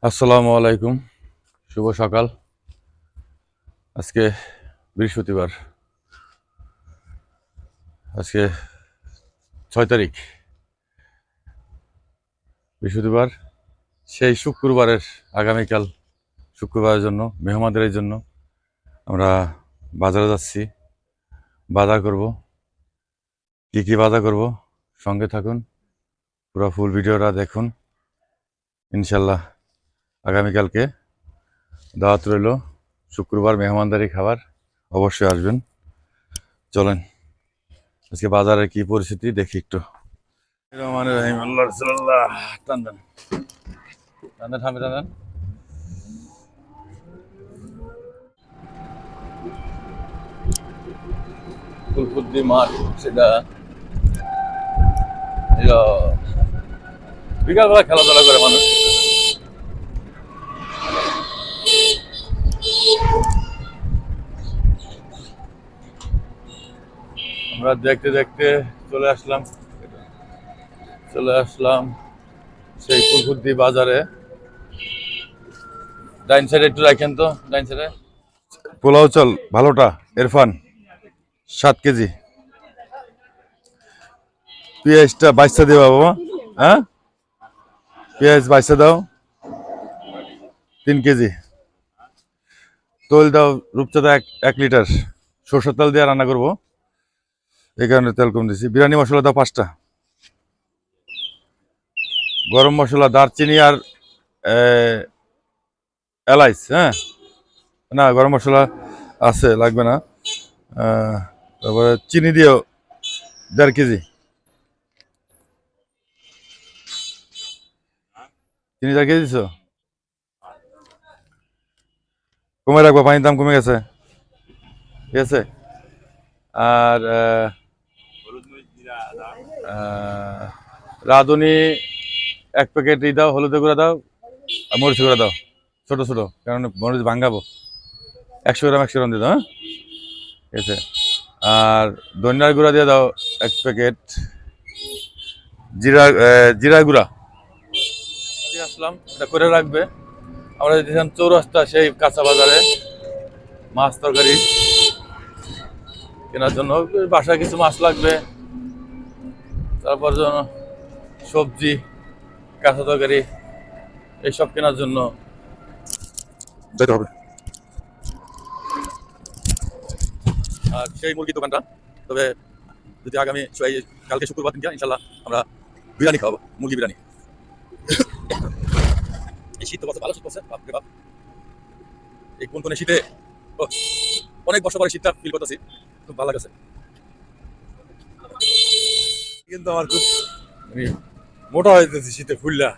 আসসালামু আলাইকুম, শুভ সকাল। আজকে বৃহস্পতিবার, আজকে 6 তারিখ বৃহস্পতিবার। সেই শুক্রবারের আগামীকাল শুক্রবারের জন্য মেহমানদের জন্য আমরা বাজারে যাচ্ছি। বাজার করব। কি কি বাজার করব সঙ্গে থাকুন, পুরো ফুল ভিডিওটা দেখুন। ইনশাল্লাহ আগামীকালকে দাওয়াত রইল, শুক্রবার মেহমানদারি খাবার, অবশ্যই আসবেন। চলেন আজকে বাজারের কি পরিস্থিতি দেখি একটু। রহমানির রহিম, আল্লাহ রাসূলুল্লাহ। টান দেন, টান দেন, টান দেন। ফুলফুদ্দি মাঠ, সেটা বিকালবেলা খেলাধুলা করে মানুষ। আমরা দেখতে দেখতে চলে আসলাম সেই ফুলফুদ্দি বাজারে। ডাইন সাইডে একটু রাখেন তো, ডাইন সাইডে পোলাও চাল ভালোটা, ইরফান 7 কেজি। পেঁয়াজটা বাইশটা দিয়ে বাবা, হ্যাঁ পেঁয়াজ বাইশটা দাও, 3 কেজি। তেল দাও রূপচাঁদা 1 লিটার, সরষের তেল দিয়ে রান্না করবো, এই কারণে তেল কম দিছি। বিরিয়ানি মশলা দাও 5টা, গরম মশলা, দারচিনি আর এলাইচ। হ্যাঁ, না গরম মশলা আছে, লাগবে না। তারপরে চিনি দিও 1.5 কেজি, চিনি 1.5 কেজি দিছো, কমে রাখবো, পানির দাম কমে গেছে, ঠিক আছে। আর রাঁধুনি 1 প্যাকেট দাও, হলুদের গুঁড়া দাও আর মরিচ গুঁড়া দাও, ছোট ছোট, কারণ মরিচ ভাঙাবো। 100 গ্রাম দিয়ে দাও, হ্যাঁ ঠিক আছে। আর ধনিয়ার গুঁড়া দিয়ে দাও 1 প্যাকেট, জিরা গুঁড়া দিয়ে আসলাম, এটা করে রাখবে। আমরা দিয়েছিলাম চৌরাস্তা সেই কাঁচা বাজারে মাছ তরকারি কেনার জন্য, বাসায় কিছু মাছ লাগবে, তারপর জন্য সবজি, কাঁচা তরকারি এইসব কেনার জন্য যেতে হবে। আর সেই মুরগির দোকানটা, তবে যদি কালকে শুক্রবার দিনটা ইনশাল্লাহ আমরা বিরিয়ানি খাওয়াবো, মুরগি বিরিয়ানি। এই শীত তো কত ভালো শীত পড়ছে, বাপরে বাপ। এই কোন শীতে অনেক বছর পরে শীতটা ফিল করতেছি, খুব ভালো লাগছে। কিন্তু আমার খুব মোটা হয়ে যেতেছি শীতে ফুললা,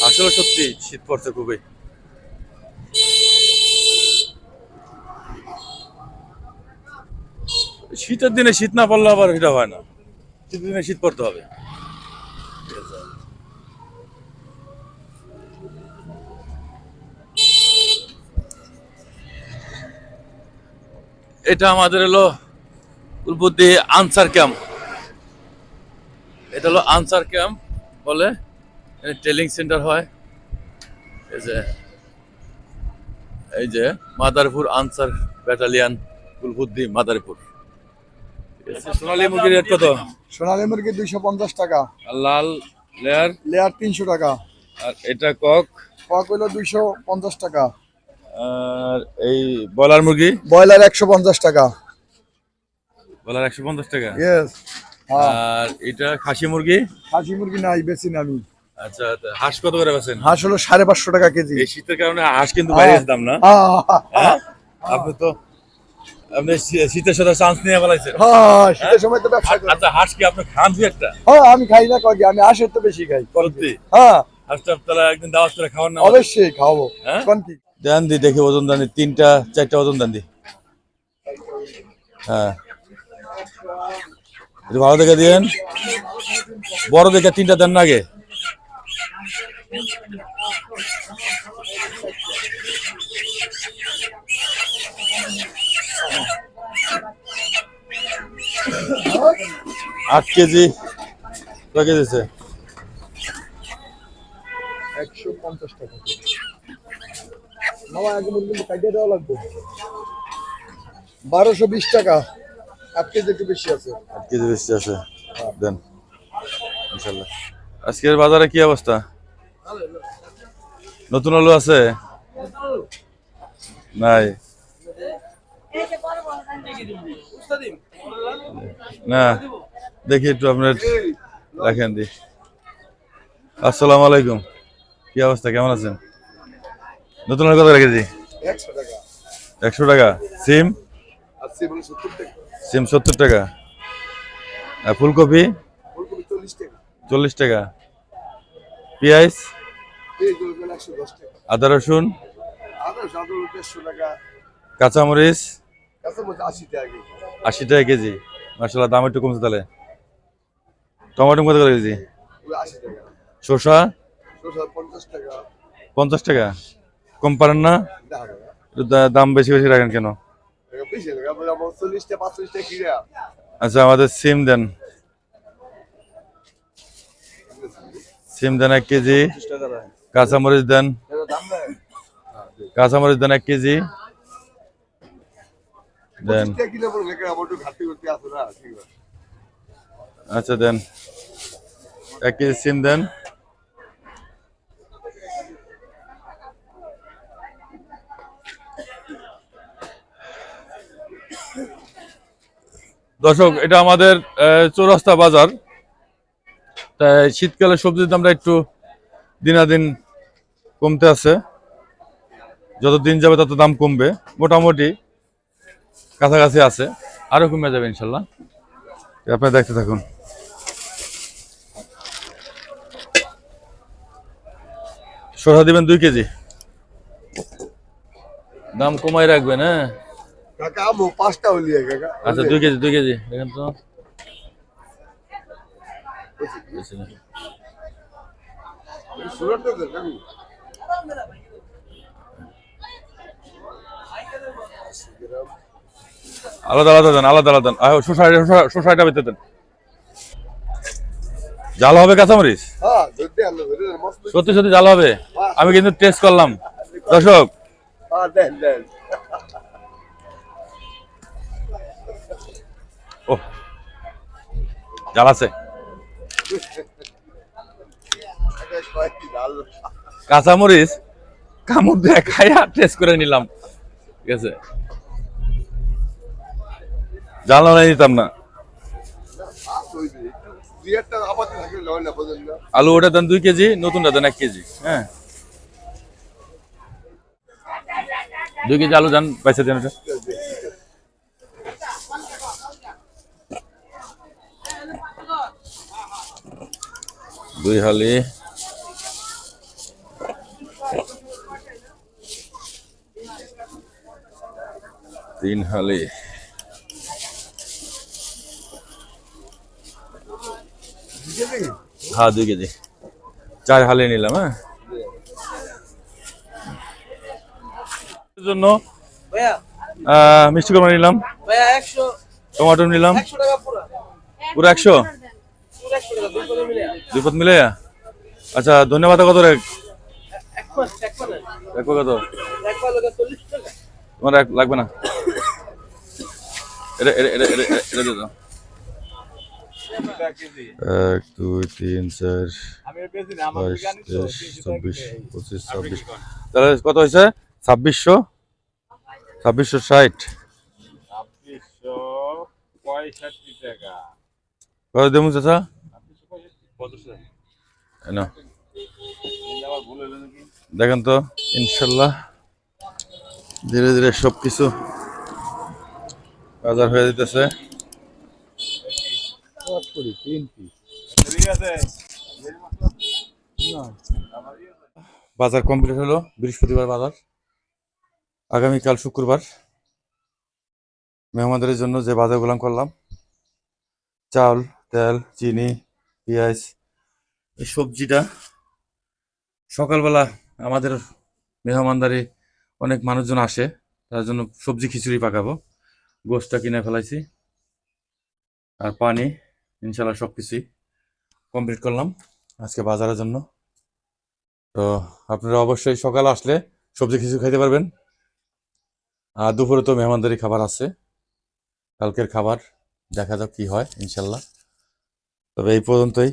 আসলে সত্যি শীত পড়ছে খুবই। শীতের দিনে শীত না পড়লে আবার এটা হয় না, শীতের দিনে শীত পড়তে হবে। এটা আমাদের হলো ফুলফুদ্দি আনসার ক্যাম্প, এটা হলো আনসার ক্যাম্প বলে, ট্রেনিং সেন্টার হয়। এই যে মাদারীপুর আনসার ব্যাটালিয়ান ফুলফুদ্দি মাদারীপুর। সোনালী মুরগির রেট কত? সোনালী মুরগি 250 টাকা, আর লাল লেয়ার? লেয়ার 300 টাকা, আর এটা কক? কক হইলো 250 টাকা, আর এই ব্রয়লার মুরগি? ব্রয়লার 150 টাকা। ব্রয়লার 150 টাকা। ইয়েস। আর এটা খাসি মুরগি? খাসি মুরগি নাই, বেশি না আমি। আচ্ছা, হাঁস কত করে বেচেন? হাঁস হলো 550 টাকা কেজি। এই শীতের কারণে হাঁস কিন্তু বাইরে দাম না। হ্যাঁ, আপনি শীতের সাথে চান্স নিয়ে ফেলাইছেন। শীতের সময় তো ব্যবসা করি। আচ্ছা, হাঁস কি আপনি খান? দুই একটা? আমি খাই না কয়, আমি হাঁসের তো বেশি খাই। সত্যি? হাঁসটা তাহলে একদিন দাওয়াত করে খাওয়ান না? অবশ্যই খাওয়াবো। কোন কি দেন দি, দেখি ওজন দেন, 3-4টা ওজন দেন দি। হ্যাঁ, একটু ভালো দেখে দিয়েন, বড় দেখে 3টা দেন না আগে। আট কেজি, কয় কেজি আছে? 50 টাকা মামা আগে মুরগি কাটিয়ে দেওয়া লাগবে 1220 টাকা 8 কেজি একটু বেশি আছে 8 কেজি বেশি আছে, দেন ইনশাল্লাহ। আজকের বাজারে কি অবস্থা? নতুন আলু আছে? নাই না, দেখি একটু আপনার রাখেন দি। আসসালামু আলাইকুম, কি অবস্থা, কেমন আছেন? নতুন আলু কত রেখেছি? 100 টাকা 100 টাকা। সিম? আছে বলে 70 টাকা সিম 70 টাকা। আর ফুলকপি? ফুলকপি 40 টাকা 40 টাকা। পেঁয়াজ? এই গুলো 110 টাকা আদা রসুন? আদা সাদা 150 টাকা কাঁচামরিচ? কাঁচা মরিচ 80 টাকা কেজি 80 টাকা কেজি। মার্শাল্লাহ, দাম একটু কমছে তাহলে। টমেটো কত করে কেজি? ওগুলো 80 টাকা শসা? শসা 50 টাকা 50 টাকা। কম পারেন না? দেখা টাকা একটু দাম বেশি বেশি রাখেন কেন? বেশি টাকা 40 টাকা 45 টাকা কিরা আচ্ছা, আমাদের সিম দেন। সিম দেন 1 কেজি। 30 টাকা দেয় কাঁচামরিচ দেন। এটা দাম দেয় কাঁচামরিচ দেন 1 কেজি। দেন। 25 টাকা কিলো পড়বে কেন আমার একটু ঘাটতি করতে আছে না ঠিক আছে আচ্ছা দেন, 1 কেজি সিম দেন। দর্শক, এটা আমাদের চৌরাস্তা বাজার। তাই শীতকালে সবজির দামটা একটু দিনাদিন কমতে আছে। যত দিন যাবে তত দাম কমবে, মোটামুটি কাছাকাছি আছে, আরো কমে যাবে ইনশাল্লাহ। আপনি দেখতে থাকুন। শসা দিবেন 2 কেজি। দাম কমাই রাখবেন, হ্যাঁ? কাকা আমো 5টা হলি কাকা আচ্ছা, 2 কেজি 2 কেজি দেখেন তো। সুরত তো কাকু আলাদা আলাদা দেন, আলাদা আলাদা দেন। শসাটা বেঁচে দেন। জাল হবে কাঁচামরিচ? হ্যাঁ ধরতে আলো ধরে মস্ত সত্যি সত্যি জাল হবে। আমি কিন্তু টেস্ট করলাম দর্শক। হ্যাঁ দেন দেন ও, জাল আছে। কাকা কয়টি ডাল কাঁচামরিচ কামড় দিয়ে খাইয়া টেস্ট করে নিলাম, ঠিক আছে? জাল না দিতাম না। দুই একটা আপাতত থাকলে লয় না বোঝেন না আলু ওটা দেন 2 কেজি, নতুনটা দেন 1 কেজি। হ্যাঁ, 2 কেজি আলু দেন, পয়সা দেন। ওটা 2 হালি। তিন হালি। হ্যাঁ, 2 কেজি। 4 হালি নিলাম। হ্যাঁ, এর জন্য ভাইয়া মিষ্টি কুমড়া নিলাম, ভাইয়া 100 টমেটো নিলাম। 100 টাকা পুরো পুরো 100? পুরো 100 টাকা দুই করে মিলে দুই পদ মিলে। আচ্ছা, ধন্যবাদ। কত রে? এক পাঁচ এক কত? এক পাঁচ লোকে 40 টাকা তোমার লাগবে না? এটা এটা এটা এটা এটা দিয়ে দাও। 1 2 3 4 22 23 24 25 26। তাহলে কত হয়েছে? 2600। 2660। 2665 টাকা। কত দেবো চাচা? 2665 এই নাও, আবার ভুল হলো নাকি? দেখেন তো। ইনশাল্লাহ ধীরে ধীরে সবকিছু বাজার হয়ে যেতেছে। ঠিক আছে। বাজার কমপ্লিট হলো, বৃহস্পতিবার বাজার। আগামীকাল শুক্রবার মেহমানদের জন্য যে বাজারগুলো করলাম, চাল, তেল, চিনি, পেঁয়াজ, এই সবজিটা সকালবেলা আমাদের মেহমানদারি অনেক মানুষজন আসে, তার জন্য সবজি খিচুড়ি পাকাবো। গোশটা কিনে ফেলাইছি, আর পানি। ইনশাল্লাহ সব কিছুই কমপ্লিট করলাম আজকে বাজারের জন্য। তো আপনারা অবশ্যই সকালে আসলে সবজি কিছু খাইতে পারবেন। আর দুপুরে তো মেহমানদারি খাবার আছে, কালকের খাবার দেখা যাক কি হয় ইনশাল্লাহ। তবে এই পর্যন্তই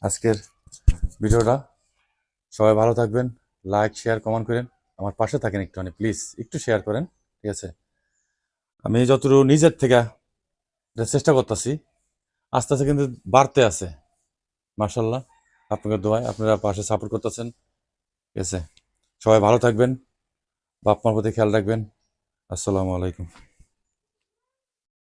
আজকের ভিডিওটা। সবাই ভালো থাকবেন, লাইক শেয়ার কমেন্ট করেন, আমার পাশে থাকেন একটুখানি প্লিজ, একটু শেয়ার করেন, ঠিক আছে? আমি যতটুকু নিজের থেকে এটা চেষ্টা করতেছি, আস্তে আস্তে কিন্তু বাড়তে আছে মার্শাল্লাহ। আপনাদের দোয়ায় আপনারা পাশে সাপোর্ট করতেছেন, ঠিক আছে? সবাই ভালো থাকবেন, বাপ মার প্রতি খেয়াল রাখবেন। আসসালামু আলাইকুম।